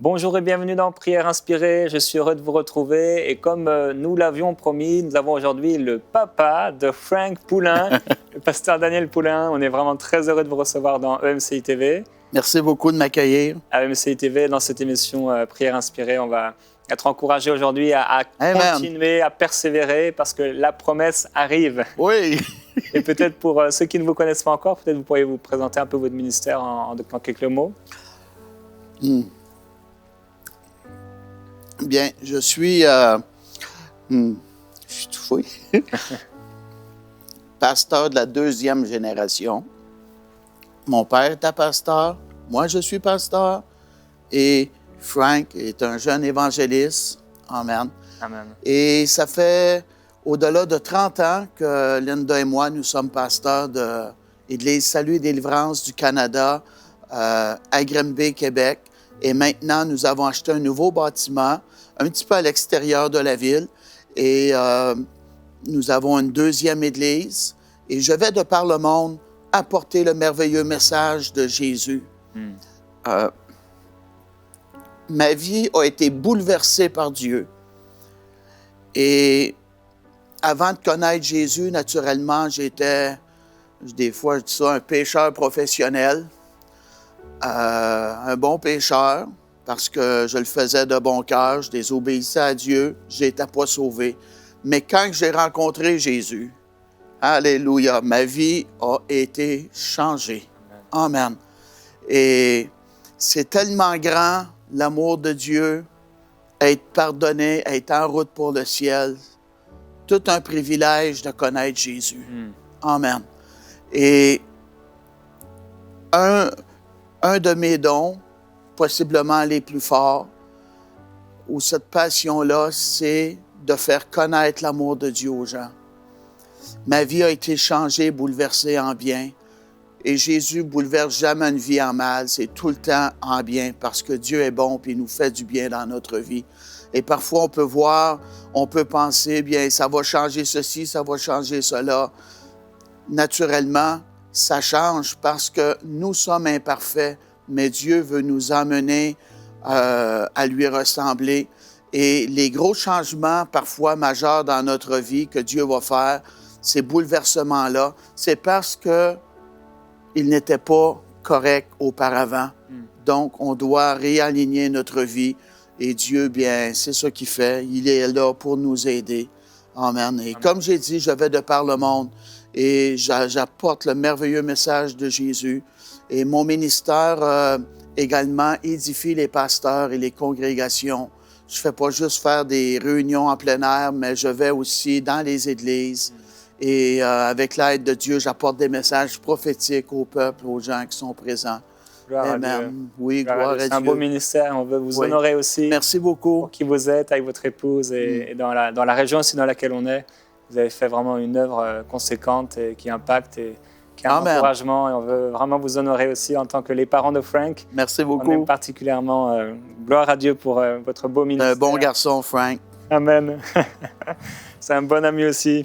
Bonjour et bienvenue dans Prière Inspirée. Je suis heureux de vous retrouver. Et comme nous l'avions promis, nous avons aujourd'hui le papa de Frank Poulain, le pasteur Daniel Poulain. On est vraiment très heureux de vous recevoir dans EMCI TV. Merci beaucoup de m'accueillir. À EMCI TV, dans cette émission Prière Inspirée, on va être encouragé aujourd'hui à continuer, à persévérer parce que la promesse arrive. Oui. Et peut-être pour ceux qui ne vous connaissent pas encore, peut-être vous pourriez vous présenter un peu votre ministère en quelques mots. Bien, je suis tout fouillé. Pasteur de la deuxième génération. Mon père était pasteur, moi je suis pasteur et Frank est un jeune évangéliste. Amen. Amen. Et ça fait au-delà de 30 ans que Linda et moi, nous sommes pasteurs de l'Église Salut et Délivrance du Canada à Grimby, Québec. Et maintenant, nous avons acheté un nouveau bâtiment, un petit peu à l'extérieur de la ville. Et nous avons une deuxième église. Et je vais de par le monde apporter le merveilleux message de Jésus. Ma vie a été bouleversée par Dieu. Et avant de connaître Jésus, naturellement, j'étais, des fois je dis ça, un pécheur professionnel. Un bon pécheur, parce que je le faisais de bon cœur, je désobéissais à Dieu, je n'étais pas sauvé. Mais quand j'ai rencontré Jésus, alléluia, ma vie a été changée. Amen. Et c'est tellement grand, l'amour de Dieu, être pardonné, être en route pour le ciel. Tout un privilège de connaître Jésus. Amen. Et un de mes dons, possiblement les plus forts, ou cette passion-là, c'est de faire connaître l'amour de Dieu aux gens. Ma vie a été changée, bouleversée en bien. Et Jésus ne bouleverse jamais une vie en mal, c'est tout le temps en bien, parce que Dieu est bon et il nous fait du bien dans notre vie. Et parfois, on peut voir, on peut penser, bien, ça va changer ceci, ça va changer cela. Naturellement, ça change parce que nous sommes imparfaits, mais Dieu veut nous emmener à lui ressembler. Et les gros changements, parfois majeurs dans notre vie que Dieu va faire, ces bouleversements-là, c'est parce qu'il n'était pas correct auparavant. Donc, on doit réaligner notre vie. Et Dieu, bien, c'est ce qu'il fait. Il est là pour nous aider. Amen. Et comme j'ai dit, je vais de par le monde et j'apporte le merveilleux message de Jésus. Et mon ministère également édifie les pasteurs et les congrégations. Je ne fais pas juste faire des réunions en plein air, mais je vais aussi dans les églises. Et avec l'aide de Dieu, j'apporte des messages prophétiques au peuple, aux gens qui sont présents. Gloire Amen. à Dieu. Oui, gloire à Dieu. C'est un beau ministère, on veut vous honorer aussi. Merci beaucoup. Pour qui vous êtes avec votre épouse et dans la région aussi dans laquelle on est. Vous avez fait vraiment une œuvre conséquente et qui impacte et qui a un encouragement. Et on veut vraiment vous honorer aussi en tant que les parents de Frank. Merci beaucoup. On aime particulièrement. Gloire à Dieu pour votre beau ministère. Un bon garçon, Frank. Amen. C'est un bon ami aussi.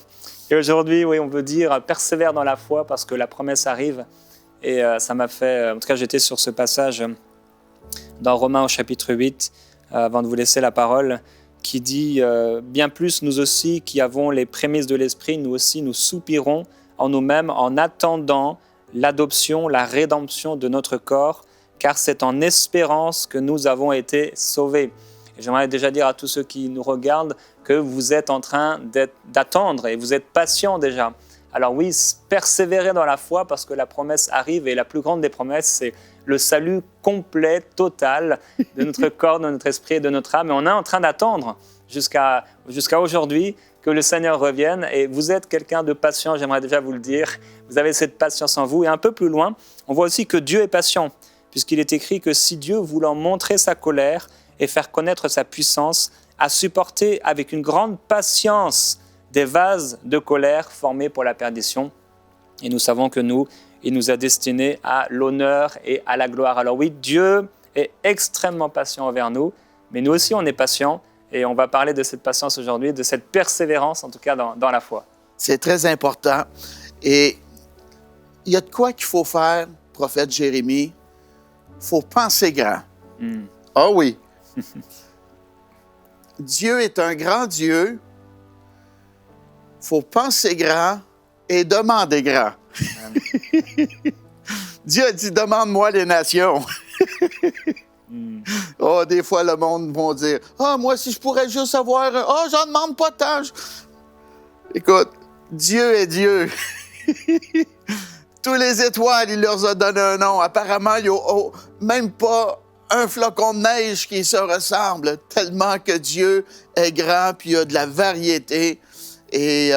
Et aujourd'hui, oui, on veut dire persévère dans la foi parce que la promesse arrive. Et ça m'a fait, en tout cas j'étais sur ce passage dans Romains au chapitre 8, avant de vous laisser la parole, qui dit « Bien plus, nous aussi qui avons les prémices de l'Esprit, nous aussi nous soupirons en nous-mêmes en attendant l'adoption, la rédemption de notre corps, car c'est en espérance que nous avons été sauvés. » Et j'aimerais déjà dire à tous ceux qui nous regardent que vous êtes en train d'attendre et vous êtes patients déjà. Alors oui, persévérer dans la foi parce que la promesse arrive et la plus grande des promesses, c'est le salut complet, total de notre corps, de notre esprit et de notre âme. Et on est en train d'attendre jusqu'à aujourd'hui que le Seigneur revienne. Et vous êtes quelqu'un de patient, j'aimerais déjà vous le dire. Vous avez cette patience en vous. Et un peu plus loin, on voit aussi que Dieu est patient, puisqu'il est écrit que si Dieu, voulant montrer sa colère et faire connaître sa puissance, a supporté avec une grande patience des vases de colère formés pour la perdition. Et nous savons que il nous a destinés à l'honneur et à la gloire. Alors oui, Dieu est extrêmement patient envers nous, mais nous aussi on est patients et on va parler de cette patience aujourd'hui, de cette persévérance en tout cas dans la foi. C'est très important. Et il y a de quoi qu'il faut faire, prophète Jérémie. Il faut penser grand. Ah oui, Dieu est un grand Dieu. Il faut penser grand et demander grand. Dieu a dit, demande-moi les nations. Oh, des fois, le monde va dire, moi, si je pourrais juste avoir, j'en demande pas tant. Écoute, Dieu est Dieu. Tous les étoiles, il leur a donné un nom. Apparemment, il n'y a même pas un flocon de neige qui se ressemble, tellement que Dieu est grand, puis il y a de la variété. Et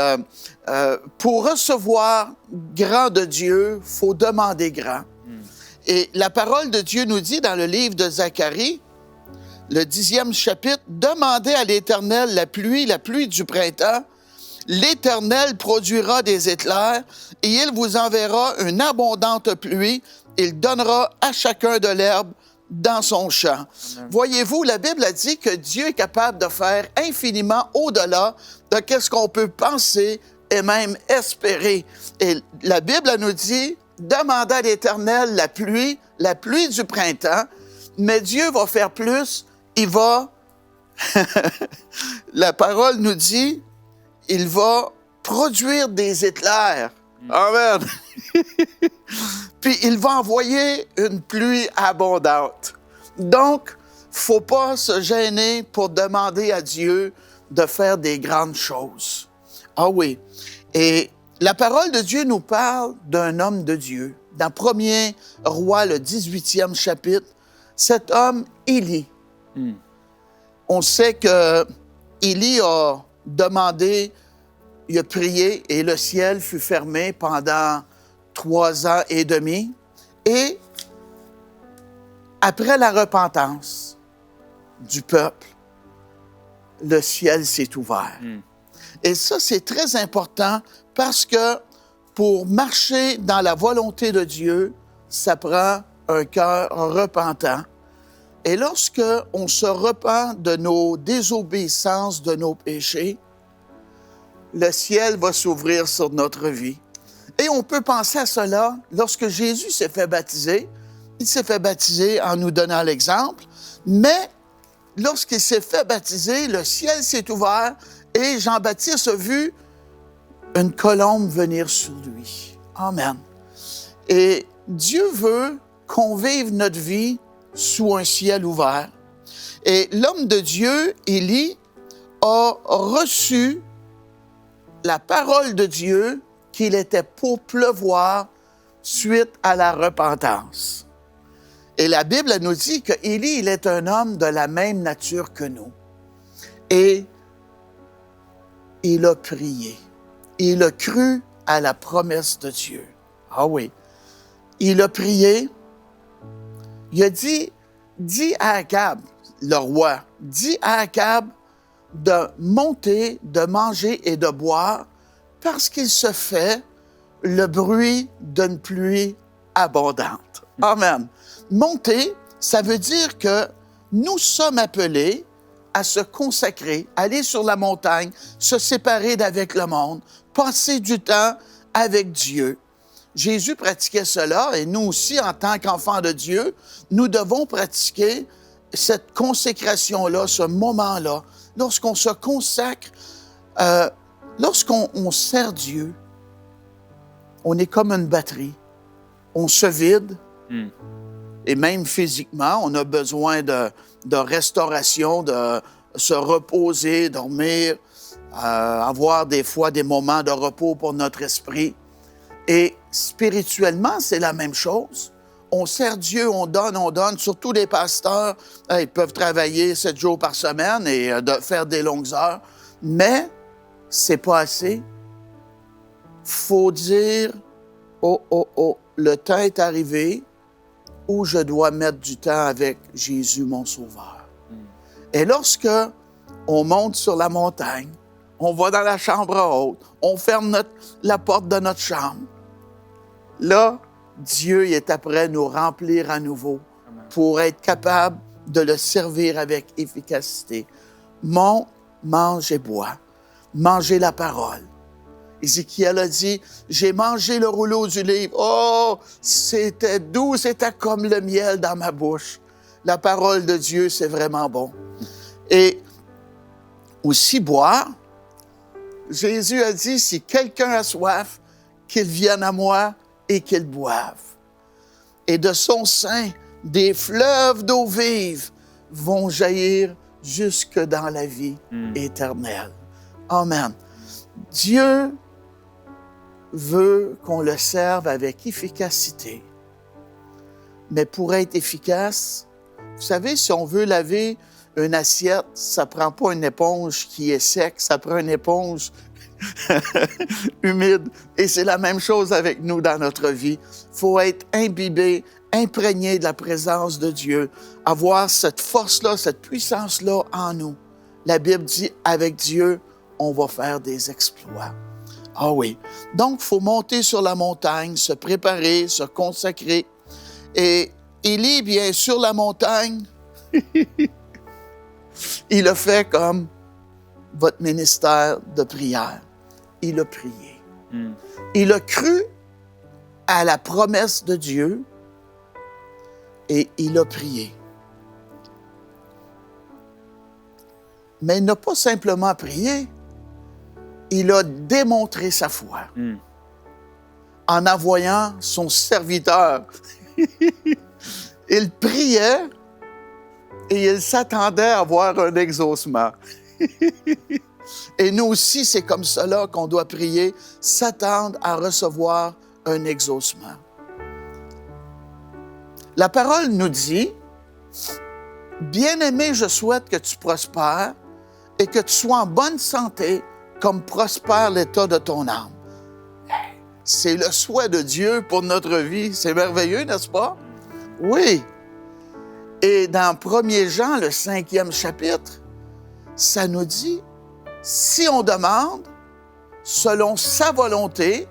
pour recevoir grand de Dieu, il faut demander grand. Et la parole de Dieu nous dit dans le livre de Zacharie, le 10e chapitre, « Demandez à l'Éternel la pluie du printemps. L'Éternel produira des éclairs et il vous enverra une abondante pluie. Il donnera à chacun de l'herbe dans son champ. » Voyez-vous, la Bible a dit que Dieu est capable de faire infiniment au-delà de ce qu'on peut penser et même espérer. Et la Bible nous dit, demandez à l'Éternel la pluie du printemps, mais Dieu va faire plus, il va, la parole nous dit, il va produire des éclairs. Amen. Puis il va envoyer une pluie abondante. Donc, il ne faut pas se gêner pour demander à Dieu de faire des grandes choses. Ah oui. Et la parole de Dieu nous parle d'un homme de Dieu. Dans 1er Roi, le 18e chapitre, cet homme, Élie. On sait que Élie a demandé, il a prié et le ciel fut fermé pendant 3 ans et demi. Et après la repentance du peuple, le ciel s'est ouvert. Et ça, c'est très important parce que pour marcher dans la volonté de Dieu, ça prend un cœur repentant. Et lorsque on se repent de nos désobéissances, de nos péchés, le ciel va s'ouvrir sur notre vie. Et on peut penser à cela lorsque Jésus s'est fait baptiser. Il s'est fait baptiser en nous donnant l'exemple, mais lorsqu'il s'est fait baptiser, le ciel s'est ouvert et Jean-Baptiste a vu une colombe venir sur lui. Amen. Et Dieu veut qu'on vive notre vie sous un ciel ouvert. Et l'homme de Dieu, Élie, a reçu la parole de Dieu qu'il était pour pleuvoir suite à la repentance. Et la Bible nous dit qu'Élie, il est un homme de la même nature que nous. Et il a prié. Il a cru à la promesse de Dieu. Ah oui. Il a prié. Il a dit à Akab, le roi, dis à Akab de monter, de manger et de boire parce qu'il se fait le bruit d'une pluie abondante. Amen. Monter, ça veut dire que nous sommes appelés à se consacrer, aller sur la montagne, se séparer d'avec le monde, passer du temps avec Dieu. Jésus pratiquait cela et nous aussi, en tant qu'enfants de Dieu, nous devons pratiquer cette consécration-là, ce moment-là. Lorsqu'on se consacre, lorsqu'on sert Dieu, on est comme une batterie. On se vide. Et même physiquement, on a besoin de restauration, de se reposer, dormir, avoir des fois des moments de repos pour notre esprit. Et spirituellement, c'est la même chose. On sert Dieu, on donne. Surtout les pasteurs, ils peuvent travailler 7 jours par semaine et faire des longues heures. Mais c'est pas assez. Faut dire, le temps est arrivé où je dois mettre du temps avec Jésus, mon Sauveur. Et lorsque on monte sur la montagne, on va dans la chambre haute, on ferme la porte de notre chambre, là, Dieu est après nous remplir à nouveau pour être capable de le servir avec efficacité. Monte, mange et bois. Mangez la parole. Ézéchiel a dit, j'ai mangé le rouleau du livre. Oh, c'était doux, c'était comme le miel dans ma bouche. la parole de Dieu, c'est vraiment bon. Et aussi boire. Jésus a dit, si quelqu'un a soif, qu'il vienne à moi et qu'il boive. Et de son sein, des fleuves d'eau vive vont jaillir jusque dans la vie éternelle. Amen. Dieu veut qu'on le serve avec efficacité. Mais pour être efficace, vous savez, si on veut laver une assiette, ça ne prend pas une éponge qui est sec, ça prend une éponge humide. Et c'est la même chose avec nous dans notre vie. Il faut être imbibé, imprégné de la présence de Dieu, avoir cette force-là, cette puissance-là en nous. La Bible dit, avec Dieu, on va faire des exploits. Ah oui. Donc, il faut monter sur la montagne, se préparer, se consacrer. Et Élie, bien sur la montagne, il a fait comme votre ministère de prière. Il a prié. Il a cru à la promesse de Dieu et il a prié. Mais il n'a pas simplement prié, il a démontré sa foi en envoyant son serviteur. Il priait et il s'attendait à avoir un exaucement. Et nous aussi, c'est comme cela qu'on doit prier, s'attendre à recevoir un exaucement. La parole nous dit, « Bien-aimé, je souhaite que tu prospères et que tu sois en bonne santé comme prospère l'état de ton âme. » C'est le souhait de Dieu pour notre vie. C'est merveilleux, n'est-ce pas? Oui. Et dans 1 Jean, le 5e chapitre, ça nous dit, si on demande selon sa volonté,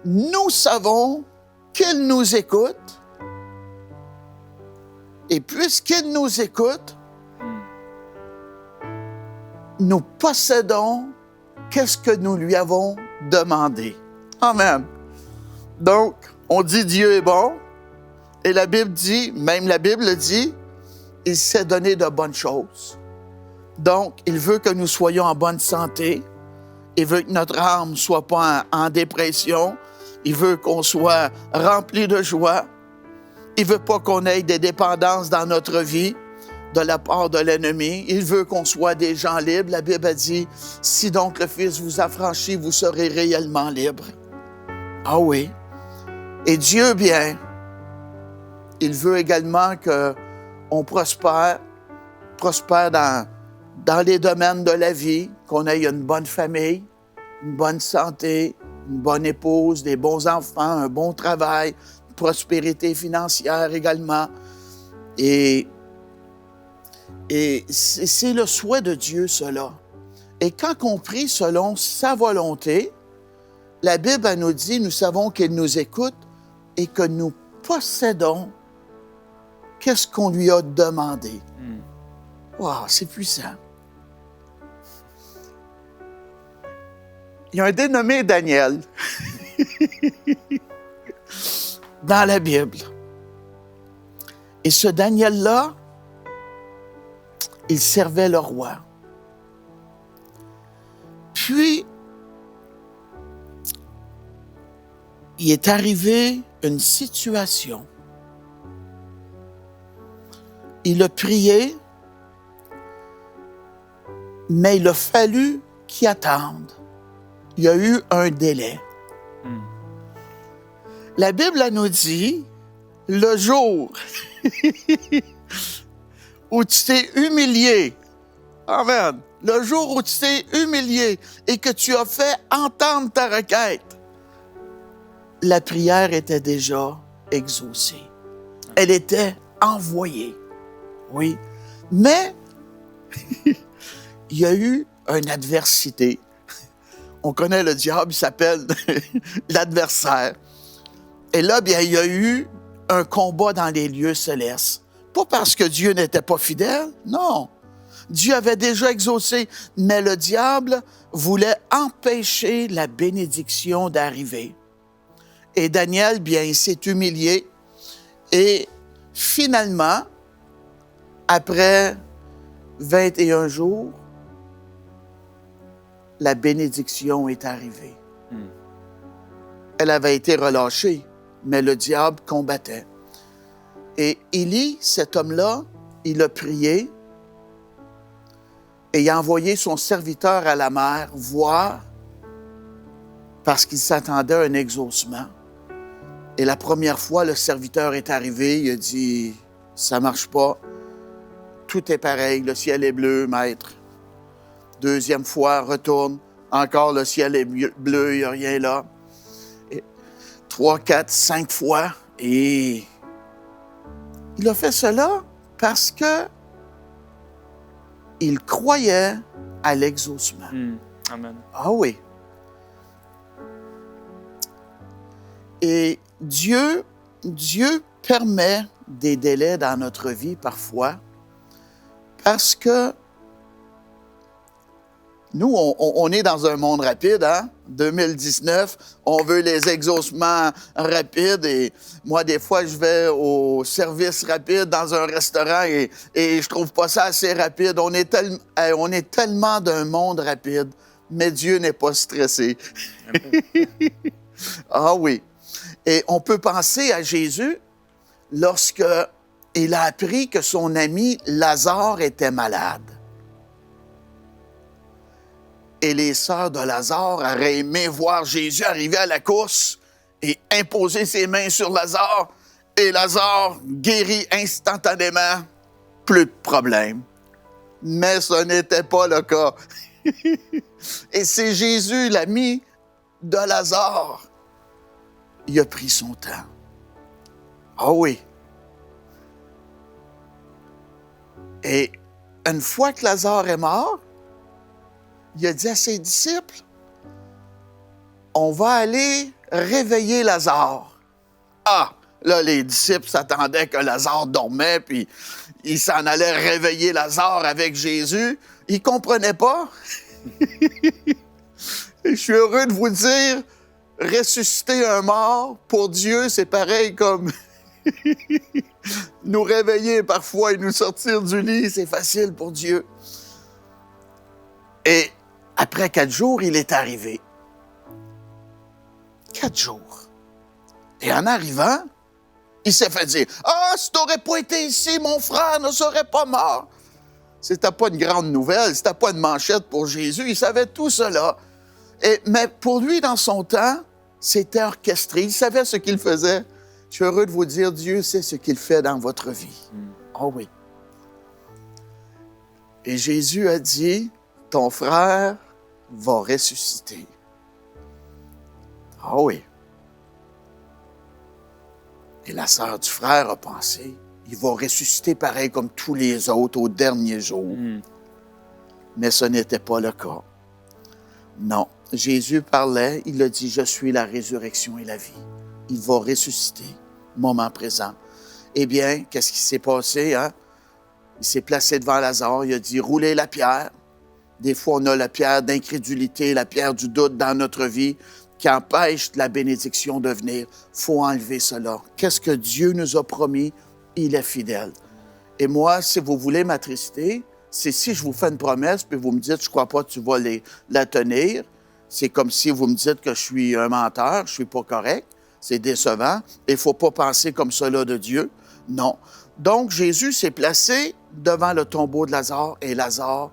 nous savons qu'il nous écoute. Et puisqu'il nous écoute, nous possédons qu'est-ce que nous lui avons demandé. Amen. Donc, on dit Dieu est bon. Et la Bible dit, même la Bible le dit, il s'est donné de bonnes choses. Donc, il veut que nous soyons en bonne santé. Il veut que notre âme ne soit pas en dépression. Il veut qu'on soit rempli de joie. Il ne veut pas qu'on ait des dépendances dans notre vie de la part de l'ennemi. Il veut qu'on soit des gens libres. La Bible a dit, si donc le Fils vous affranchit, vous serez réellement libres. Ah oui. Et Dieu, bien, il veut également qu'on prospère dans les domaines de la vie, qu'on ait une bonne famille, une bonne santé, une bonne épouse, des bons enfants, un bon travail, une prospérité financière également. Et c'est le souhait de Dieu, cela. Et quand on prie selon sa volonté, la Bible elle nous dit, nous savons qu'il nous écoute et que nous possédons qu'est-ce qu'on lui a demandé. Wow, c'est puissant. Il y a un dénommé Daniel dans la Bible. Et ce Daniel-là, il servait le roi. Puis, il est arrivé une situation. Il a prié, mais il a fallu qu'il attende. Il y a eu un délai. La Bible elle nous dit, le jour où tu t'es humilié, amen, le jour où tu t'es humilié et que tu as fait entendre ta requête, la prière était déjà exaucée. Elle était envoyée. Oui. Mais il y a eu une adversité. On connaît le diable, il s'appelle l'adversaire. Et là, bien, il y a eu un combat dans les lieux célestes. Pas parce que Dieu n'était pas fidèle, non. Dieu avait déjà exaucé, mais le diable voulait empêcher la bénédiction d'arriver. Et Daniel, bien, il s'est humilié. Et finalement, après 21 jours, la bénédiction est arrivée. Elle avait été relâchée, mais le diable combattait. Et Élie, cet homme-là, il a prié et il a envoyé son serviteur à la mer voir parce qu'il s'attendait à un exaucement. Et la première fois, le serviteur est arrivé, il a dit « Ça ne marche pas, tout est pareil, le ciel est bleu, maître. » Deuxième fois, retourne, encore le ciel est bleu, il n'y a rien là. Et 3, 4, 5 fois, et il a fait cela parce que il croyait à l'exaucement. Amen. Ah oui. Et Dieu permet des délais dans notre vie parfois parce que nous, on est dans un monde rapide, hein? 2019, on veut les exaucements rapides et moi, des fois, je vais au service rapide dans un restaurant et je trouve pas ça assez rapide. On est tellement d'un monde rapide, mais Dieu n'est pas stressé. Ah oui. Et on peut penser à Jésus lorsque il a appris que son ami Lazare était malade. Et les sœurs de Lazare auraient aimé voir Jésus arriver à la course et imposer ses mains sur Lazare. Et Lazare guérit instantanément. Plus de problème. Mais ce n'était pas le cas. Et c'est Jésus, l'ami de Lazare. Il a pris son temps. Ah oui. Et une fois que Lazare est mort, il a dit à ses disciples, on va aller réveiller Lazare. Ah, là, les disciples s'attendaient que Lazare dormait, puis ils s'en allaient réveiller Lazare avec Jésus. Ils ne comprenaient pas. Je suis heureux de vous dire, ressusciter un mort, pour Dieu, c'est pareil comme nous réveiller parfois et nous sortir du lit, c'est facile pour Dieu. Et après 4 jours, il est arrivé. 4 jours. Et en arrivant, il s'est fait dire, « Ah, si tu n'aurais pas été ici, mon frère ne serait pas mort. » C'était pas une grande nouvelle, c'était pas une manchette pour Jésus, il savait tout cela. Mais pour lui, dans son temps, c'était orchestré, il savait ce qu'il faisait. Je suis heureux de vous dire, Dieu sait ce qu'il fait dans votre vie. Oh oui. Et Jésus a dit, ton frère va ressusciter. Ah oui. Et la sœur du frère a pensé, il va ressusciter pareil comme tous les autres au dernier jour. Mais ce n'était pas le cas. Non. Jésus parlait, il a dit, je suis la résurrection et la vie. Il va ressusciter, moment présent. Eh bien, qu'est-ce qui s'est passé, hein? Il s'est placé devant Lazare, il a dit, roulez la pierre. Des fois, on a la pierre d'incrédulité, la pierre du doute dans notre vie qui empêche la bénédiction de venir. Il faut enlever cela. Qu'est-ce que Dieu nous a promis? Il est fidèle. Et moi, si vous voulez m'attrister, c'est si je vous fais une promesse, puis vous me dites, je ne crois pas que tu vas la tenir. C'est comme si vous me dites que je suis un menteur, je ne suis pas correct. C'est décevant. Et il ne faut pas penser comme cela de Dieu. Non. Donc, Jésus s'est placé devant le tombeau de Lazare et Lazare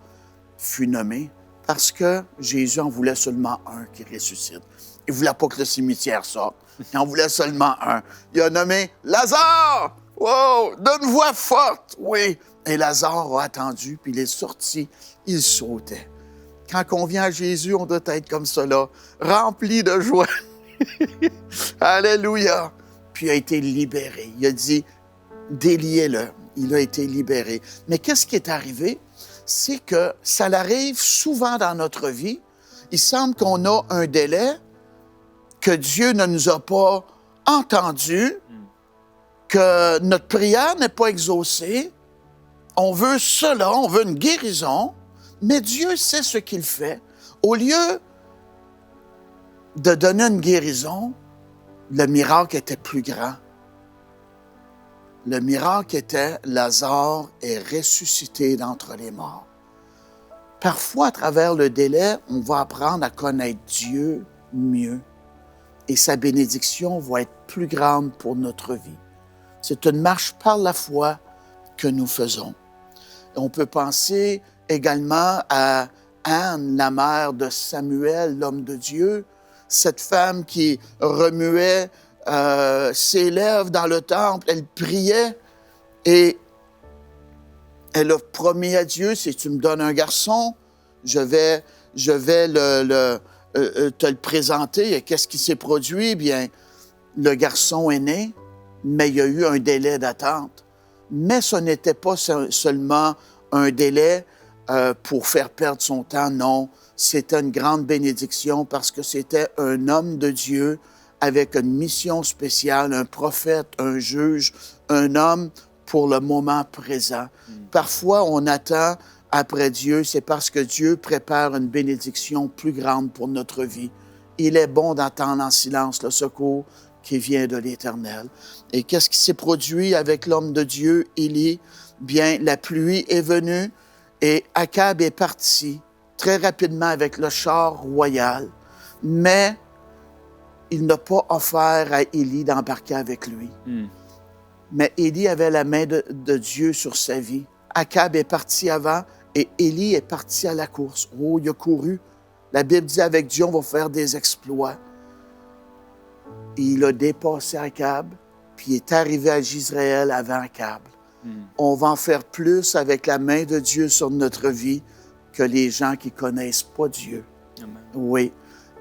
fut nommé parce que Jésus en voulait seulement un qui ressuscite. Il ne voulait pas que le cimetière sorte. Il en voulait seulement un. Il a nommé Lazare! Wow! D'une voix forte! Oui! Et Lazare a attendu, puis il est sorti. Il sautait. Quand on vient à Jésus, on doit être comme cela, rempli de joie. Alléluia! Puis il a été libéré. Il a dit, déliez-le. Il a été libéré. Mais qu'est-ce qui est arrivé? C'est que ça arrive souvent dans notre vie. Il semble qu'on a un délai, que Dieu ne nous a pas entendus, que notre prière n'est pas exaucée. On veut cela, on veut une guérison, mais Dieu sait ce qu'il fait. Au lieu de donner une guérison, le miracle était plus grand. Le miracle était, Lazare est ressuscité d'entre les morts. Parfois, à travers le délai, on va apprendre à connaître Dieu mieux et sa bénédiction va être plus grande pour notre vie. C'est une marche par la foi que nous faisons. On peut penser également à Anne, la mère de Samuel, l'homme de Dieu, cette femme qui remuait ses lèvres dans le temple, elle priait et elle a promis à Dieu, si tu me donnes un garçon, je vais te le présenter. Et qu'est-ce qui s'est produit? Bien, le garçon est né, mais il y a eu un délai d'attente. Mais ce n'était pas seulement un délai pour faire perdre son temps, non. C'était une grande bénédiction parce que c'était un homme de Dieu avec une mission spéciale, un prophète, un juge, un homme pour le moment présent. Parfois, on attend après Dieu, c'est parce que Dieu prépare une bénédiction plus grande pour notre vie. Il est bon d'attendre en silence le secours qui vient de l'Éternel. Et qu'est-ce qui s'est produit avec l'homme de Dieu, Élie? Bien, la pluie est venue et Akab est parti très rapidement avec le char royal, mais il n'a pas offert à Élie d'embarquer avec lui. Mais Élie avait la main de Dieu sur sa vie. Akab est parti avant et Élie est parti à la course. Oh, il a couru. La Bible dit, avec Dieu, on va faire des exploits. Et il a dépassé Akab, puis il est arrivé à Jezreel avant Akab. On va en faire plus avec la main de Dieu sur notre vie que les gens qui ne connaissent pas Dieu. Amen. Oui.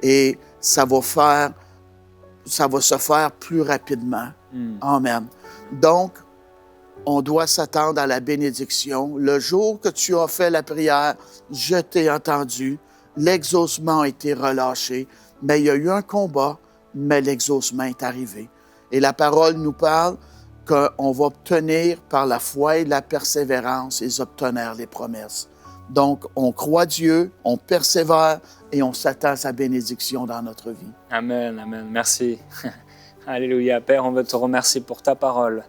Et ça va se faire plus rapidement. Amen. Donc, on doit s'attendre à la bénédiction. Le jour que tu as fait la prière, je t'ai entendu. L'exaucement a été relâché, mais il y a eu un combat, mais l'exaucement est arrivé. Et la parole nous parle qu'on va obtenir par la foi et la persévérance, ils obtenir les promesses. Donc, on croit Dieu, on persévère et on s'attend à sa bénédiction dans notre vie. Amen, amen. Merci. Alléluia. Père, on veut te remercier pour ta parole.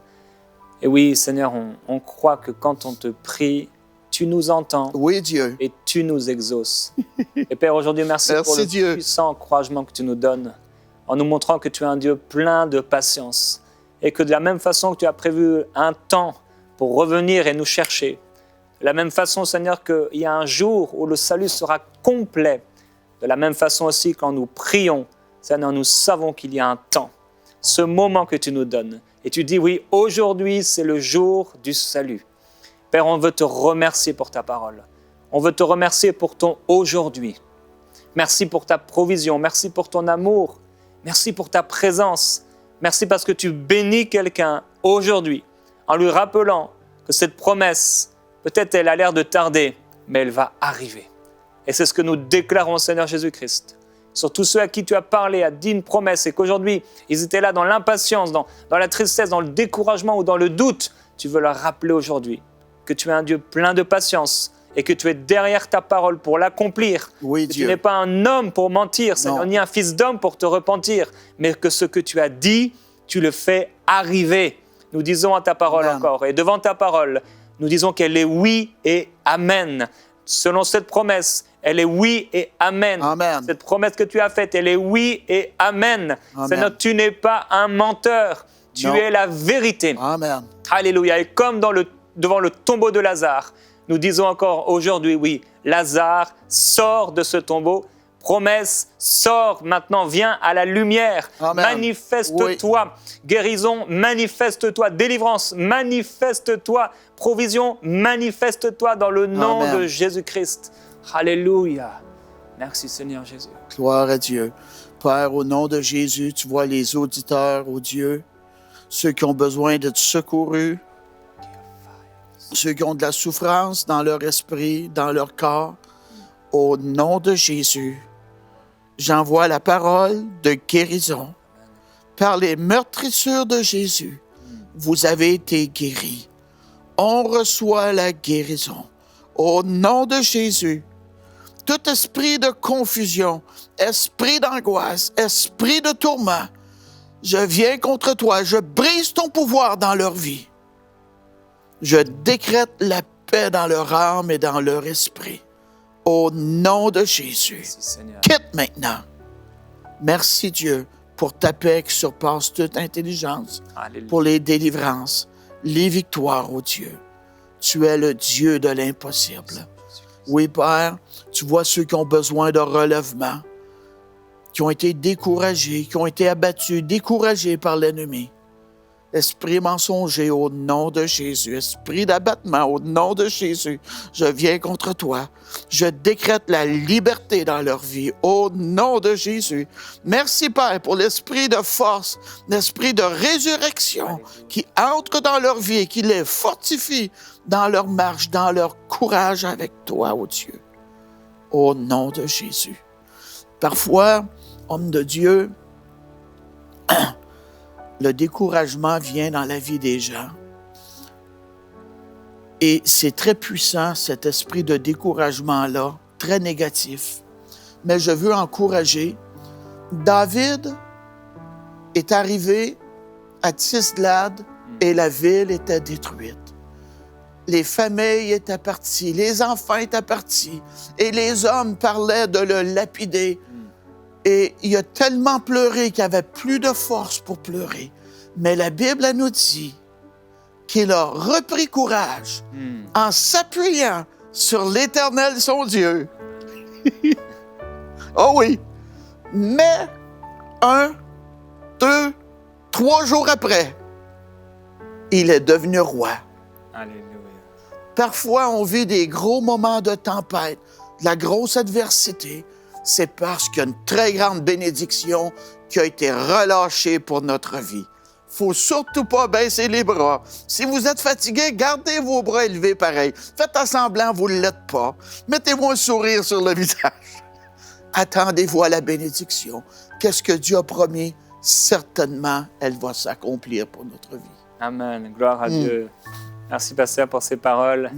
Et oui, Seigneur, on croit que quand on te prie, tu nous entends. Oui, Dieu. Et tu nous exauces. Et Père, aujourd'hui, merci pour le Dieu. puissant encouragement que tu nous donnes, en nous montrant que tu es un Dieu plein de patience et que de la même façon que tu as prévu un temps pour revenir et nous chercher, de la même façon, Seigneur, qu'il y a un jour où le salut sera complet, de la même façon aussi, quand nous prions, Seigneur, nous savons qu'il y a un temps, ce moment que tu nous donnes. Et tu dis, oui, aujourd'hui, c'est le jour du salut. Père, on veut te remercier pour ta parole. On veut te remercier pour ton aujourd'hui. Merci pour ta provision. Merci pour ton amour. Merci pour ta présence. Merci parce que tu bénis quelqu'un aujourd'hui en lui rappelant que cette promesse, peut-être elle a l'air de tarder, mais elle va arriver. Et c'est ce que nous déclarons, Seigneur Jésus-Christ. Sur tous ceux à qui tu as parlé, a dit une promesse et qu'aujourd'hui, ils étaient là dans l'impatience, dans la tristesse, dans le découragement ou dans le doute. Tu veux leur rappeler aujourd'hui que tu es un Dieu plein de patience et que tu es derrière ta parole pour l'accomplir. Oui, que Dieu. tu n'es pas un homme pour mentir, Seigneur, ni un fils d'homme pour te repentir, mais que ce que tu as dit, tu le fais arriver. Nous disons à ta parole Amen. encore, et devant ta parole, nous disons qu'elle est oui et amen. Selon cette promesse, elle est oui et amen. Amen. Cette promesse que tu as faite, elle est oui et amen. Amen. Seigneur, tu n'es pas un menteur, tu Non. es la vérité. Amen. Alléluia. Et comme devant le tombeau de Lazare, nous disons encore aujourd'hui, oui, Lazare sort de ce tombeau. Promesse, sors maintenant, viens à la lumière. Amen. Manifeste-toi. Guérison, manifeste-toi. Délivrance, manifeste-toi. Provision, manifeste-toi dans le nom Amen. de Jésus-Christ. Alléluia. Merci Seigneur Jésus. Gloire à Dieu. Père, au nom de Jésus, tu vois les auditeurs, oh Dieu, ceux qui ont besoin d'être secourus, ceux qui ont de la souffrance dans leur esprit, dans leur corps. Au nom de Jésus, j'envoie la parole de guérison. Par les meurtrissures de Jésus, vous avez été guéris. On reçoit la guérison. Au nom de Jésus, tout esprit de confusion, esprit d'angoisse, esprit de tourment, je viens contre toi, je brise ton pouvoir dans leur vie. Je décrète la paix dans leur âme et dans leur esprit. Au nom de Jésus. Merci, Seigneur. Quitte maintenant. Merci Dieu pour ta paix qui surpasse toute intelligence, Alléluia. pour les délivrances, les victoires, oh Dieu. Tu es le Dieu de l'impossible. Oui, Père, tu vois ceux qui ont besoin de relèvement, qui ont été découragés, qui ont été abattus, découragés par l'ennemi. Esprit mensonger, au nom de Jésus. Esprit d'abattement, au nom de Jésus. Je viens contre toi. Je décrète la liberté dans leur vie, au nom de Jésus. Merci, Père, pour l'esprit de force, l'esprit de résurrection qui entre dans leur vie et qui les fortifie dans leur marche, dans leur courage avec toi, ô Dieu. Au nom de Jésus. Parfois, homme de Dieu, le découragement vient dans la vie des gens. Et c'est très puissant, cet esprit de découragement-là, très négatif. Mais je veux encourager. David est arrivé à Tisglad et la ville était détruite. Les familles étaient parties, les enfants étaient partis et les hommes parlaient de le lapider. Et il a tellement pleuré qu'il n'avait plus de force pour pleurer. Mais la Bible elle nous dit qu'il a repris courage en s'appuyant sur l'Éternel, son Dieu. Oh oui! Mais 1, 2, 3 jours après, il est devenu roi. Alléluia. Parfois, on vit des gros moments de tempête, de la grosse adversité. C'est parce qu'il y a une très grande bénédiction qui a été relâchée pour notre vie. Il ne faut surtout pas baisser les bras. Si vous êtes fatigué, gardez vos bras élevés pareil. Faites en semblant, vous ne l'êtes pas. Mettez-vous un sourire sur le visage. Attendez-vous à la bénédiction. Qu'est-ce que Dieu a promis? Certainement, elle va s'accomplir pour notre vie. Amen. Gloire à Dieu. Merci, pasteur, pour ces paroles.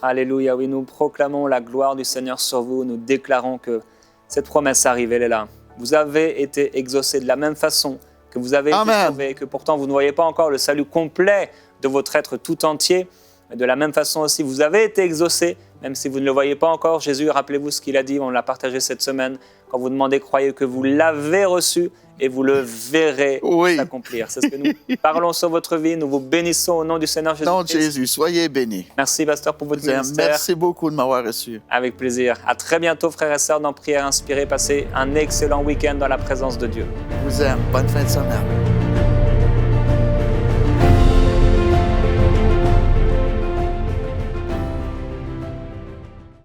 Alléluia. Oui, nous proclamons la gloire du Seigneur sur vous. Nous déclarons que cette promesse arrive, elle est là. Vous avez été exaucés de la même façon que vous avez été sauvés, que pourtant vous ne voyez pas encore le salut complet de votre être tout entier. Mais de la même façon aussi, vous avez été exaucés, même si vous ne le voyez pas encore. Jésus, rappelez-vous ce qu'il a dit, on l'a partagé cette semaine. Quand vous demandez, croyez que vous l'avez reçu et vous le verrez s'accomplir. C'est ce que nous parlons sur votre vie. Nous vous bénissons au nom du Seigneur Jésus. Nom de Jésus, soyez bénis. Merci, pasteur, pour votre ministère. Merci beaucoup de m'avoir reçu. Avec plaisir. À très bientôt, frères et sœurs, dans Prière Inspirée. Passez un excellent week-end dans la présence de Dieu. Je vous aime. Bonne fin de semaine.